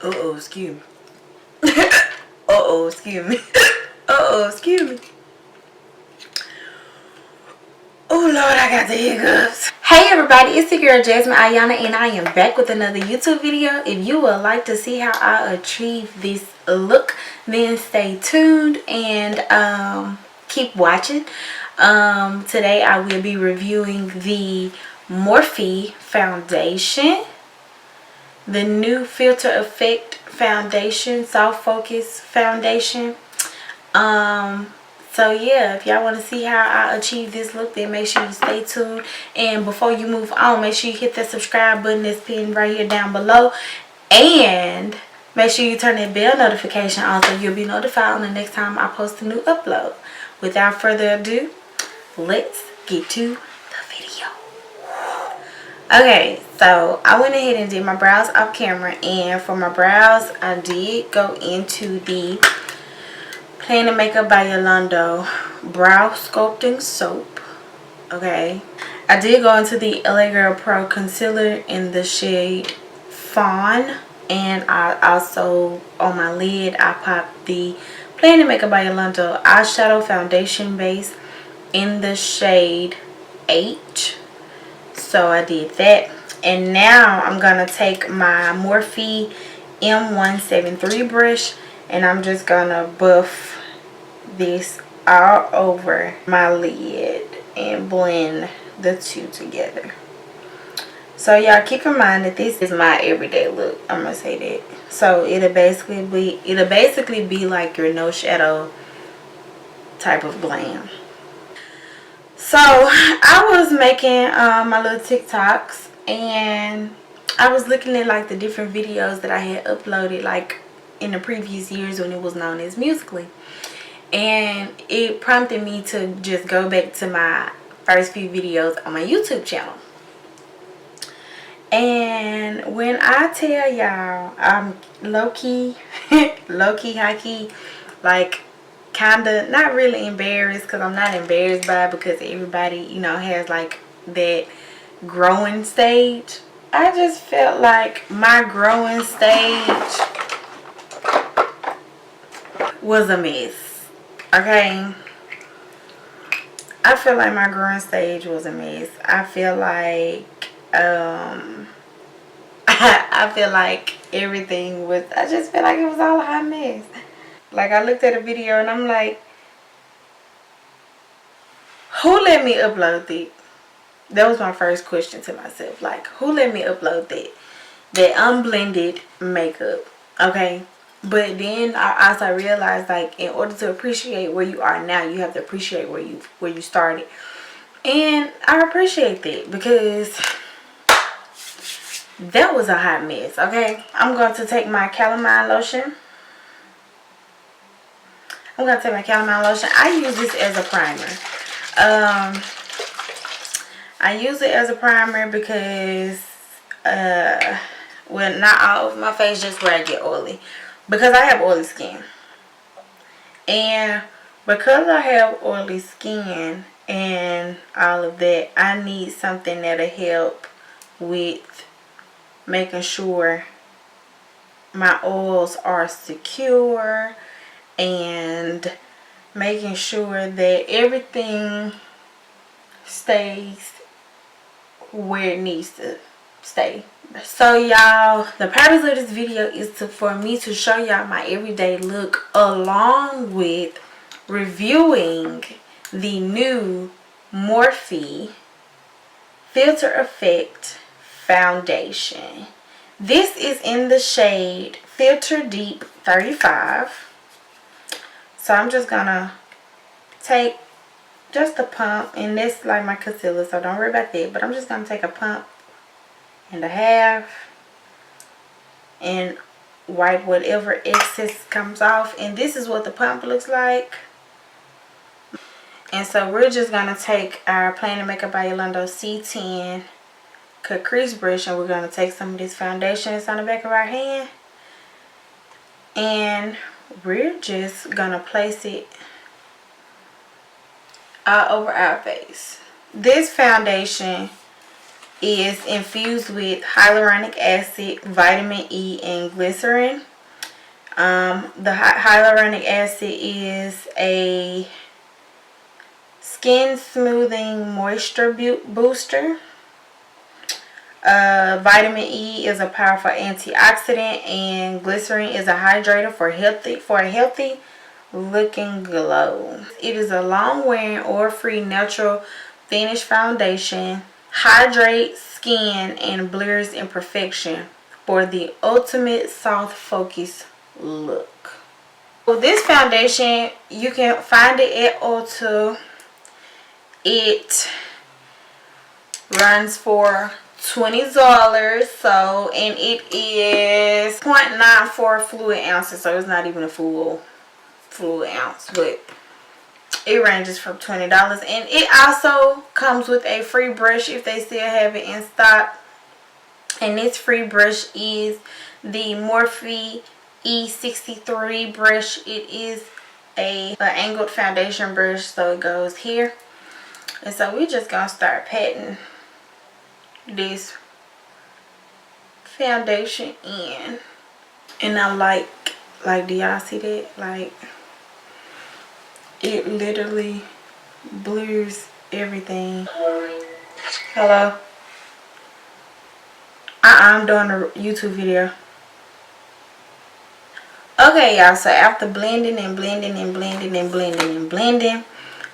Uh-oh, excuse me. Uh-oh, excuse me. Uh-oh, excuse me. Oh, Lord, I got the hiccups. Hey, everybody. It's the girl, Jasmine Ayana, and I am back with another YouTube video. If you would like to see how I achieve this look, then stay tuned and keep watching. Today, I will be reviewing the Morphe foundation. The new Filter Effect foundation, soft focus foundation. So yeah, if y'all want to see how I achieve this look, then make sure you stay tuned. And before you move on, make sure you hit that subscribe button that's pinned right here down below, and make sure you turn that bell notification on so you'll be notified on the next time I post a new upload. Without further ado, let's get to the video. Okay, so I went ahead and did my brows off camera, and for my brows I did go into the Planet Makeup by Yolondo brow sculpting soap. Okay, I did go into the LA Girl Pro concealer in the shade Fawn, and I also on my lid I popped the Planet Makeup by Yolondo eyeshadow foundation base in the shade H. So I did that, and now I'm gonna take my Morphe M173 brush and I'm just gonna buff this all over my lid and blend the two together. So y'all keep in mind that this is my everyday look. I'm gonna say that. So it'll basically be like your no shadow type of glam. So I was making my little TikToks, and I was looking at like the different videos that I had uploaded like in the previous years when it was known as Musical.ly, and it prompted me to just go back to my first few videos on my YouTube channel. And when I tell y'all, I'm low-key, high-key, like kinda not really embarrassed, because I'm not embarrassed by it, because everybody, you know, has like that growing stage. I just felt like my growing stage was a mess. Okay, I feel like my growing stage was a mess. I feel like I feel like everything was, I just feel like it was all a hot mess. Like, I looked at a video and I'm like, who let me upload that? That was my first question to myself. Like, who let me upload that unblended makeup? Okay, but then I also realized, like, in order to appreciate where you are now, you have to appreciate where you started. And I appreciate that, because that was a hot mess. Okay, I'm going to take my calamine lotion. I use this as a primer. I use it as a primer because, well, not all over my face, just where I get oily. Because I have oily skin. And because I have oily skin and all of that, I need something that'll help with making sure my oils are secure and making sure that everything stays where it needs to stay. So y'all, the purpose of this video is for me to show y'all my everyday look, along with reviewing the new Morphe Filter Effect foundation. This is in the shade Filter Deep 35. So I'm just gonna take just a pump, and this like my concealer, so don't worry about that, but I'm just gonna take a pump and a half and wipe whatever excess comes off. And this is what the pump looks like. And so we're just gonna take our Planet Makeup by Yolondo C10 cut crease brush, and we're gonna take some of this foundation that's on the back of our hand, and we're just gonna place it all over our face. This foundation is infused with hyaluronic acid, vitamin E, and glycerin. The hyaluronic acid is a skin smoothing moisture booster. Vitamin E is a powerful antioxidant, and glycerin is a hydrator for a healthy looking glow. It is a long wearing, oil-free, natural finish foundation. Hydrates skin and blurs imperfection for the ultimate soft focus look. So this foundation, you can find it at Ulta. It runs for $20. So, and it is 0.94 fluid ounces, so it's not even a full fluid ounce, but it ranges from $20. And it also comes with a free brush if they still have it in stock. And this free brush is the Morphe E63 brush. It is an angled foundation brush, so it goes here. And so we're just gonna start patting this foundation in. And I like do y'all see that? Like, it literally blurs everything. Hello? I'm doing a YouTube video. Okay, y'all, so after blending and blending and blending and blending and blending,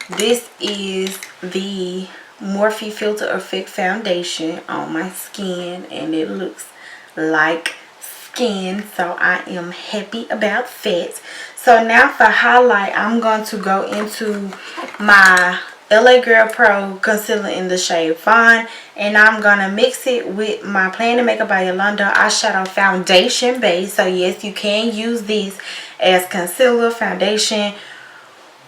this is the Morphe Filter Effect foundation on my skin, and it looks like skin, so I am happy about that. So now for highlight, I'm going to go into my LA Girl Pro concealer in the shade Fawn, and I'm gonna mix it with my Plan to Makeup by Yolondo eyeshadow foundation base. So yes, you can use this as concealer, foundation,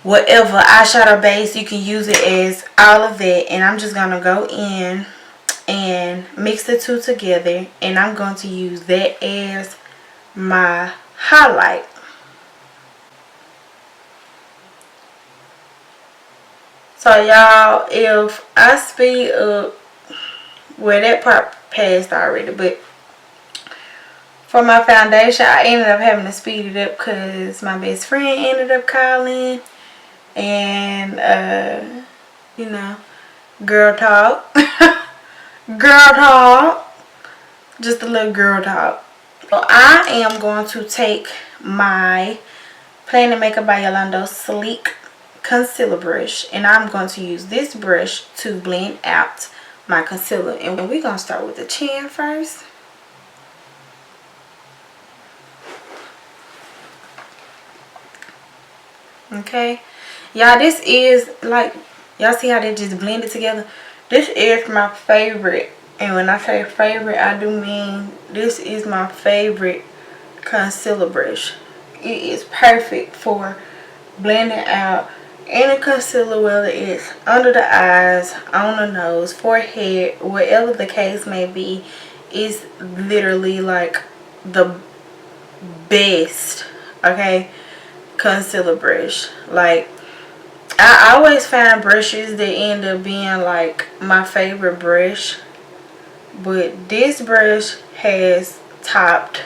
whatever eyeshadow base. You can use it as all of that. And I'm just gonna go in and mix the two together, and I'm going to use that as my highlight. So y'all, if I speed up, well, that part passed already, but for my foundation, I ended up having to speed it up because my best friend ended up calling, and you know, girl talk. Girl talk, just a little girl talk. So I am going to take my Plan to Makeup by Yolondo sleek concealer brush, and I'm going to use this brush to blend out my concealer. And we're going to start with the chin first. Okay, y'all, this is like, y'all see how they just blended together? This is my favorite, and when I say favorite, I do mean this is my favorite concealer brush. It is perfect for blending out any concealer, whether it's under the eyes, on the nose, forehead, whatever the case may be. It's literally like the best, okay, concealer brush. Like, I always find brushes that end up being like my favorite brush, but this brush has topped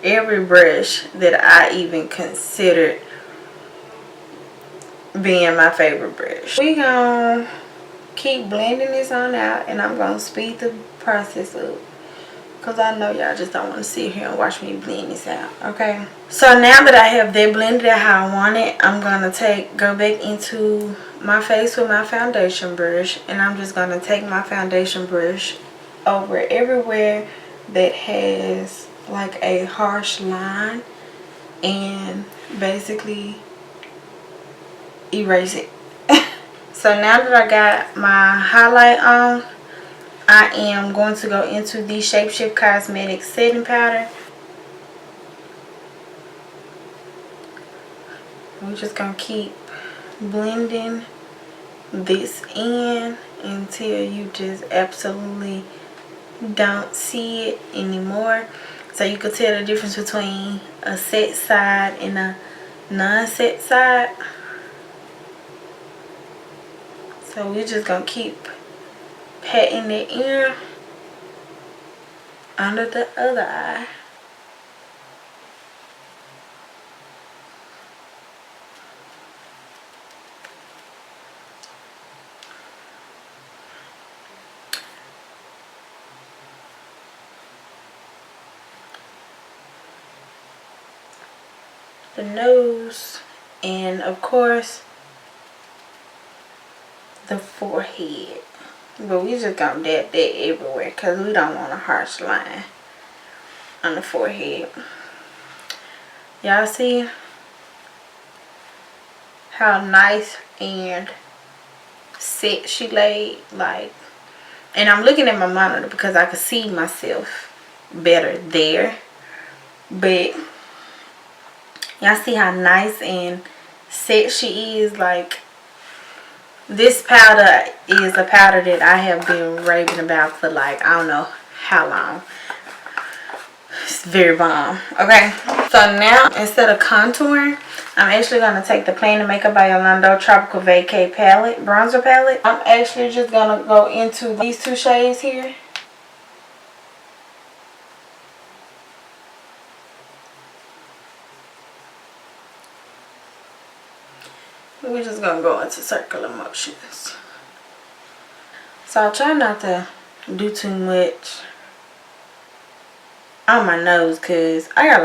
every brush that I even considered being my favorite brush. We gonna keep blending this on out, and I'm gonna speed the process up because I know y'all just don't want to sit here and watch me blend this out. Okay, so now that I have that blended out how I want it, I'm gonna go back into my face with my foundation brush, and I'm just gonna take my foundation brush over everywhere that has like a harsh line and basically erase it. So now that I got my highlight on, I am going to go into the Shapeshift Cosmetics setting powder. We're just gonna keep blending this in until you just absolutely don't see it anymore. So you can tell the difference between a set side and a non-set side. So we're just gonna keep patting it in. under the other eye. The nose, and of course the forehead. But we just gonna dab that everywhere because we don't want a harsh line on the forehead. Y'all see how nice and set she laid? Like, and I'm looking at my monitor because I can see myself better there. But y'all see how nice and set she is? Like, this powder is a powder that I have been raving about for like, I don't know how long. It's very bomb. Okay, so now instead of contouring, I'm actually going to take the Plan to Makeup by Yolondo Tropical Vacay palette, bronzer palette. I'm actually just going to go into these two shades here. We're just going to go into circular motions. So I'll try not to do too much on my nose because I got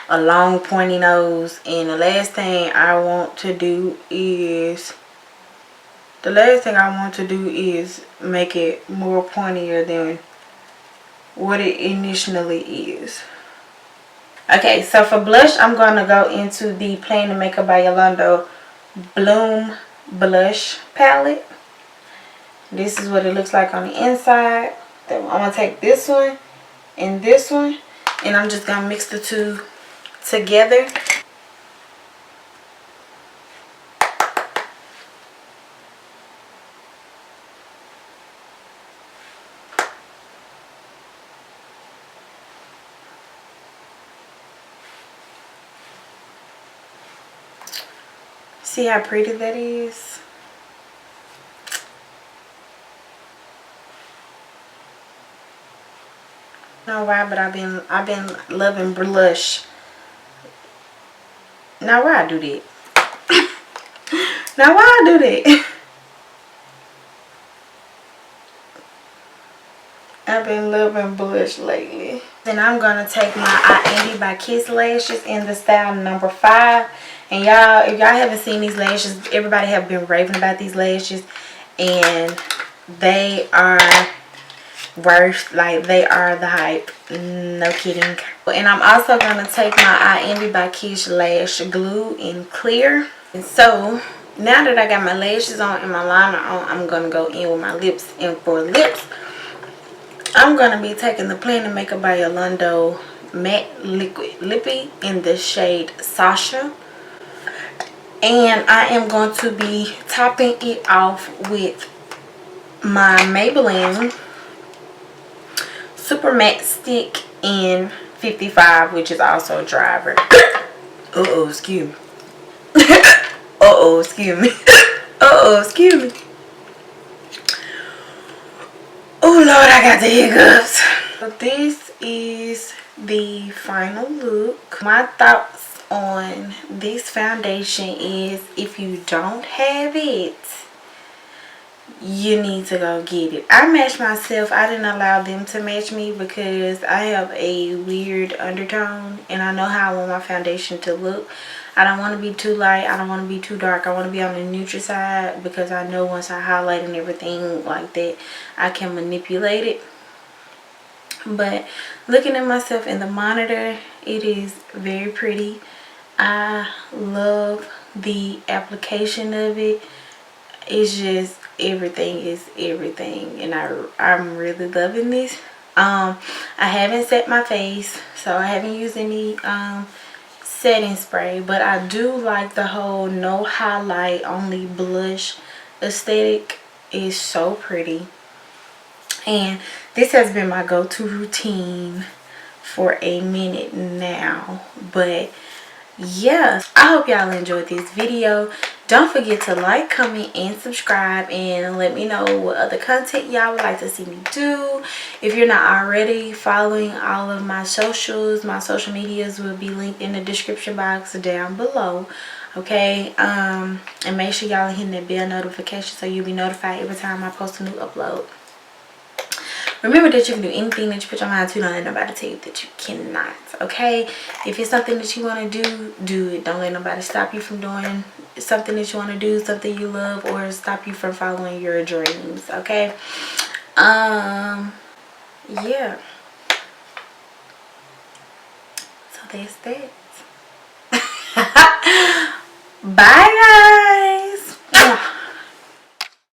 a long pointy nose, and the last thing I want to do is make it more pointier than what it initially is. Okay, so for blush, I'm going to go into the Plan to Makeup by Yolondo Bloom Blush palette. This is what it looks like on the inside. Then I'm going to take this one and this one, and I'm just going to mix the two together. See how pretty that is? I don't know why, but I've been loving blush. Now why I do that? Now why I do that? I've been loving blush lately. Then I'm gonna take my Eye Envy by Kiss lashes in the style number 5. And y'all, if y'all haven't seen these lashes, everybody have been raving about these lashes, and they are worth, like, they are the hype, no kidding. And I'm also gonna take my Eye Envy by Kiss lash glue in clear. And so now that I got my lashes on and my liner on, I'm gonna go in with my lips. And for lips, I'm gonna be taking the Plan to Makeup by Yolondo Matte Liquid Lippie in the shade Sasha. And I am going to be topping it off with my Maybelline Super Matte Stick in 55, which is also a driver. Uh-oh, excuse me. Uh-oh, excuse me. Uh-oh, excuse me. Oh, Lord, I got the hiccups. So this is the final look. My thoughts on this foundation is, if you don't have it, you need to go get it. I matched myself. I didn't allow them to match me because I have a weird undertone and I know how I want my foundation to look. I don't want to be too light, I don't want to be too dark. I want to be on the neutral side because I know once I highlight and everything like that, I can manipulate it. But looking at myself in the monitor, it is very pretty. I love the application of it. It's just, everything is everything, and I'm really loving this. I haven't set my face, so I haven't used any setting spray, but I do like the whole no highlight, only blush aesthetic. Is so pretty, and this has been my go-to routine for a minute now. But yeah, I hope y'all enjoyed this video. Don't forget to like, comment, and subscribe, and let me know what other content y'all would like to see me do. If you're not already following all of my socials, my social medias will be linked in the description box down below. Okay, and make sure y'all are hitting that bell notification so you'll be notified every time I post a new upload. Remember that you can do anything that you put your mind to. Don't let nobody tell you that you cannot. Okay, if it's something that you want to do, do it. Don't let nobody stop you from doing something that you want to do, something you love, or stop you from following your dreams. Okay, yeah, so that's that. Bye guys.